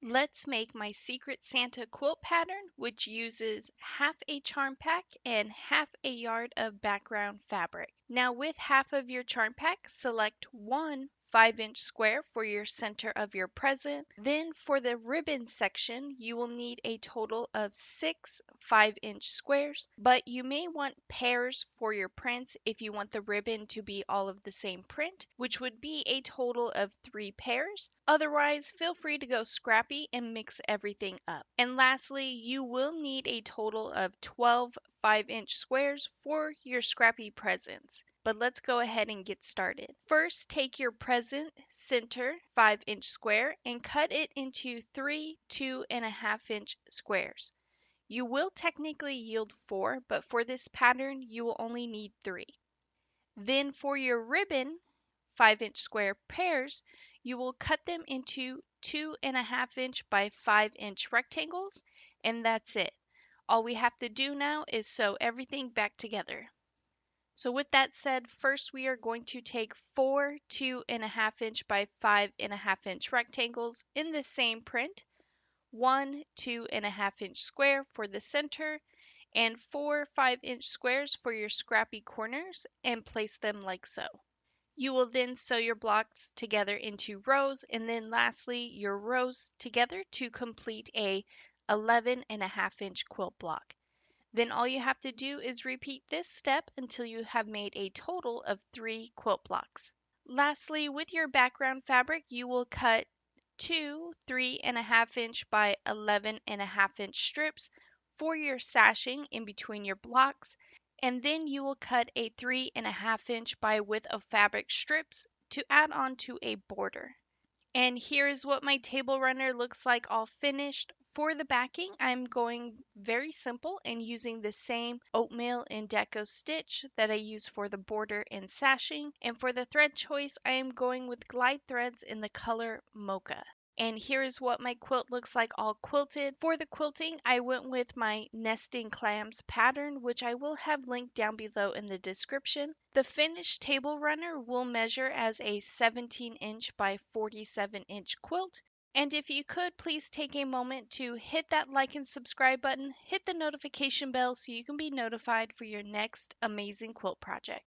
Let's make my Secret Santa quilt pattern, which uses half a charm pack and half a yard of background fabric. Now with half of your charm pack, select one 5-inch square for your center of your present. Then for the ribbon section, you will need a total of 6 5-inch squares, but you may want pairs for your prints if you want the ribbon to be all of the same print, which would be a total of 3 pairs. Otherwise, feel free to go scrappy and mix everything up. And lastly, you will need a total of 12 5-inch squares for your scrappy presents. But let's go ahead and get started. First, take your present center 5-inch square and cut it into 3 2.5-inch squares. You will technically yield 4, but for this pattern, you will only need 3. Then for your ribbon 5-inch square pairs, you will cut them into 2.5-inch by 5-inch rectangles, and that's it. All we have to do now is sew everything back together. So with that said, first we are going to take 4 2.5-inch by 5.5-inch rectangles in the same print, 1 2.5-inch square for the center, and 4 5-inch squares for your scrappy corners, and place them like so. You will then sew your blocks together into rows, and then lastly your rows together to complete a 11.5-inch quilt block. Then all you have to do is repeat this step until you have made a total of 3 quilt blocks. Lastly, with your background fabric, you will cut 2 3.5-inch by 11.5-inch strips for your sashing in between your blocks, and then you will cut a 3.5-inch by width of fabric strips to add on to a border. And here's what my table runner looks like all finished. For the backing, I'm going very simple and using the same oatmeal and deco stitch that I use for the border and sashing. And for the thread choice, I am going with glide threads in the color mocha. And here is what my quilt looks like all quilted. For the quilting, I went with my nesting clams pattern, which I will have linked down below in the description. The finished table runner will measure as a 17-inch by 47-inch quilt. And if you could, please take a moment to hit that like and subscribe button, hit the notification bell so you can be notified for your next amazing quilt project.